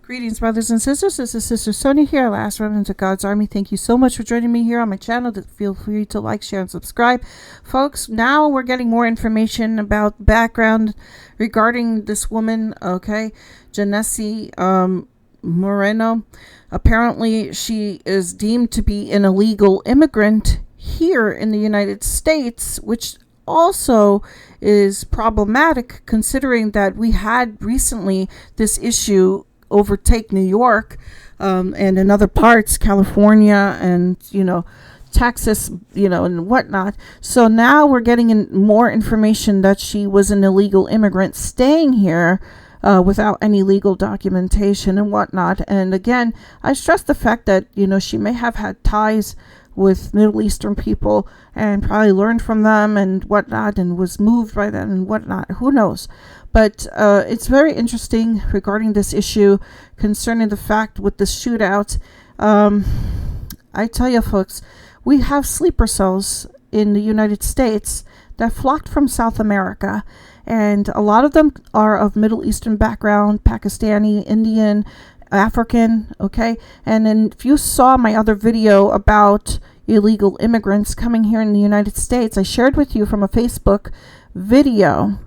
Greetings, brothers and sisters. This is Sister Sonia here, last remnant of God's Army. Thank you so much for joining me here on my channel. Feel free to like, share, and subscribe. Folks, now we're getting more information about background regarding this woman, okay? Genesse Moreno. Apparently, she is deemed to be an illegal immigrant here in the United States, which also is problematic considering that we had recently this issue overtake New York and in other parts, California and, Texas, and whatnot. So now we're getting more information that she was an illegal immigrant staying here without any legal documentation and whatnot. And again, I stress the fact that, she may have had ties with Middle Eastern people and probably learned from them and whatnot and was moved by them and whatnot. Who knows? But it's very interesting regarding this issue concerning the fact with the shootout. I tell you, folks, we have sleeper cells in the United States that flocked from South America. And a lot of them are of Middle Eastern background, Pakistani, Indian, African, okay? And then if you saw my other video about illegal immigrants coming here in the United States, I shared with you from a Facebook video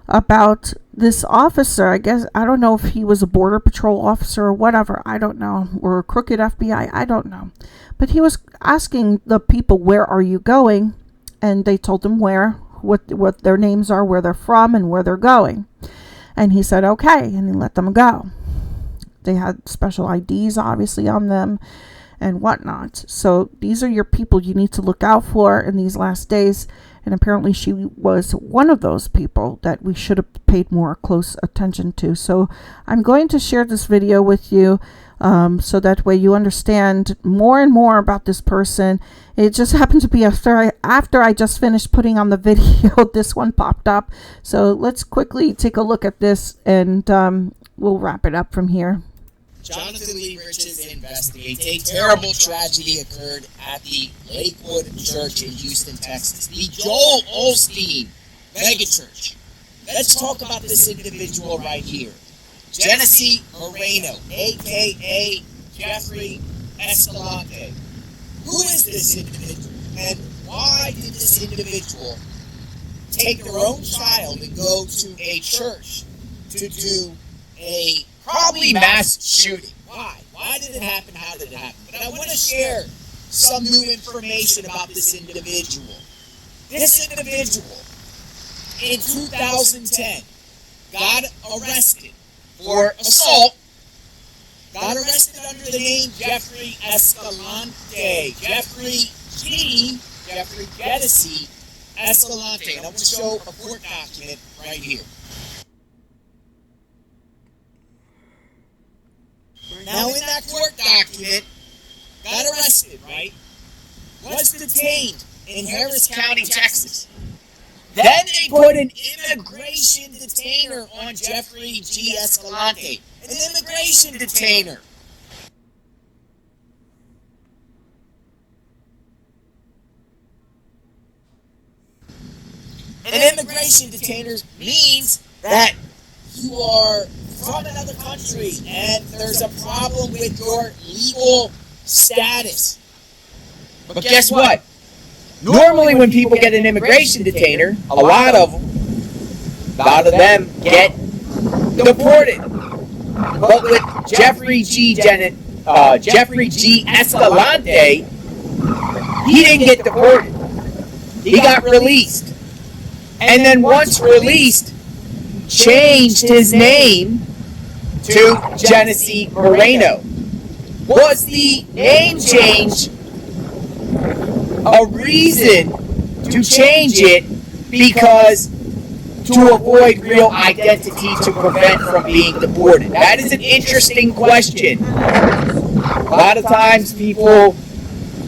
about this officer. I guess, I don't know if he was a border patrol officer or whatever, I don't know, or a crooked FBI, I don't know. But he was asking the people, where are you going? And they told him what their names are, where they're from, and where they're going. And he said, okay, and he let them go. They had special IDs, obviously, on them and whatnot. So these are your people you need to look out for in these last days. And apparently she was one of those people that we should have paid more close attention to. So I'm going to share this video with you so that way you understand more and more about this person. It just happened to be after I just finished putting on the video, this one popped up. So let's quickly take a look at this and we'll wrap it up from here. Jonathan Lee Riches investigates a terrible tragedy occurred at the Lakewood Church in Houston, Texas. The Joel Osteen megachurch. Let's talk about this individual right here. Genesse Moreno, a.k.a. Jeffrey Escalante. Who is this individual? And why did this individual take their own child and go to a church to do a probably mass shooting? Why? Why did it happen? How did it happen? But I want to share some new information about this individual. This individual, in 2010, got arrested for assault. Got arrested under the name Jeffrey Escalante. Jeffrey Genesse Escalante. And I want to show a court document right here. Now, in that court document, got arrested, right? Was detained in Harris County, Texas. Then they put an immigration detainer on Jeffrey G. Escalante. An immigration detainer. An immigration detainer means that you are from another country and there's a problem with your legal status. But guess what? Normally when people get an immigration detainer, a lot of them get deported. But with Jeffrey G. Escalante, he didn't get deported. He got released. And then once released, changed his name to Genesse Moreno. Was the name change a reason to change it because to avoid real identity to prevent from being deported? That is an interesting question. A lot of times people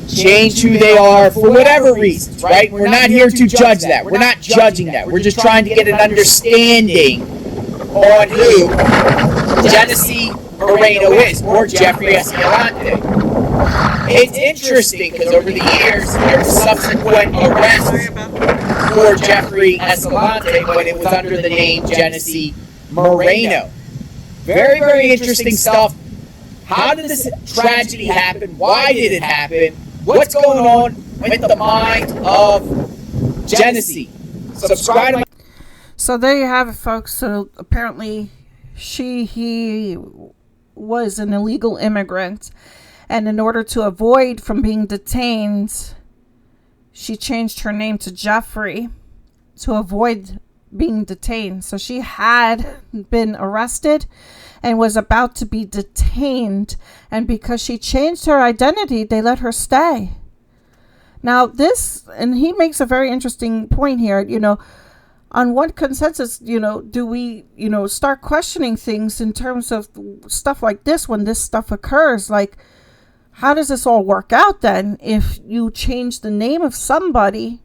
change who they are for whatever reasons, right? We're not here to judge that. We're not judging that. We're just trying to get an understanding on who Genesse Moreno is, or Jeffrey Escalante. It's interesting because over the years, there was subsequent arrests for Jeffrey Escalante when it was under the name Genesse Moreno. Very, very interesting stuff. How did this tragedy happen? Why did it happen? What's going on with the mind of Genesse? Subscribe to my... So there you have it, folks. So apparently he was an illegal immigrant, and in order to avoid from being detained, she changed her name to Jeffrey to avoid being detained. So she had been arrested and was about to be detained, and because she changed her identity, they let her stay. Now this, and he makes a very interesting point here, on what consensus, do we, start questioning things in terms of stuff like this when this stuff occurs? Like, how does this all work out then if you change the name of somebody's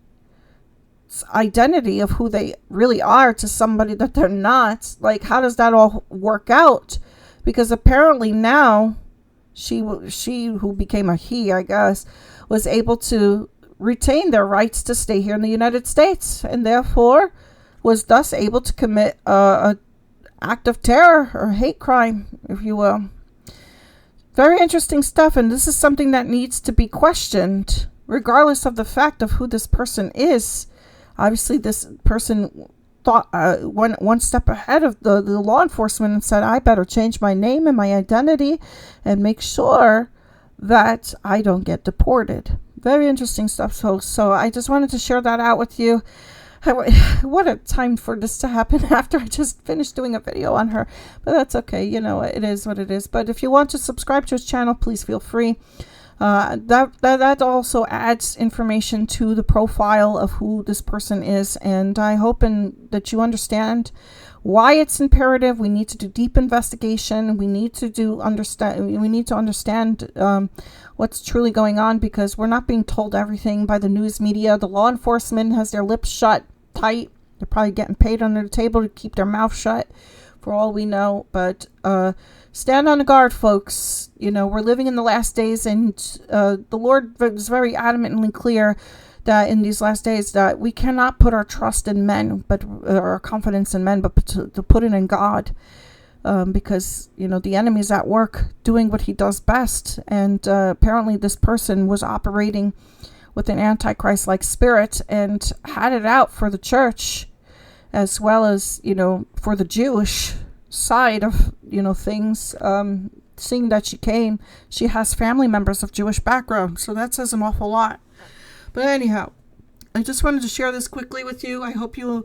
identity of who they really are to somebody that they're not? Like, how does that all work out? Because apparently now she who became a he, I guess, was able to retain their rights to stay here in the United States, and therefore was thus able to commit a act of terror or hate crime, if you will. Very interesting stuff, and this is something that needs to be questioned, regardless of the fact of who this person is. Obviously, this person thought went one step ahead of the law enforcement and said, I better change my name and my identity and make sure that I don't get deported. Very interesting stuff. So I just wanted to share that out with you. What a time for this to happen after I just finished doing a video on her. But that's okay. It is what it is. But if you want to subscribe to his channel, please feel free. That also adds information to the profile of who this person is, and I hope that you understand why it's imperative. We need to do deep investigation. We need to understand what's truly going on, because we're not being told everything by the news media. The law enforcement has their lips shut tight. They're probably getting paid under the table to keep their mouth shut, for all we know. But stand on the guard, folks. We're living in the last days, and the Lord is very adamantly clear that in these last days that we cannot put our trust in men, but our confidence in men, but to put it in God, because the enemy is at work doing what he does best, and apparently this person was operating with an antichrist-like spirit and had it out for the church, as well as for the Jewish side of things. Seeing that she has family members of Jewish background, so that says an awful lot. But anyhow, I just wanted to share this quickly with you. I hope you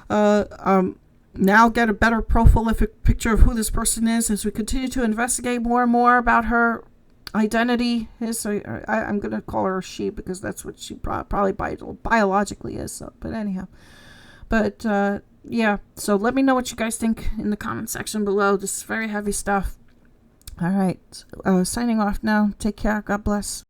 now get a better prolific picture of who this person is as we continue to investigate more and more about her identity. I'm going to call her a she, because that's what she probably biologically is. So, but anyhow, yeah, so let me know what you guys think in the comment section below. This is very heavy stuff. All right, signing off now. Take care. God bless.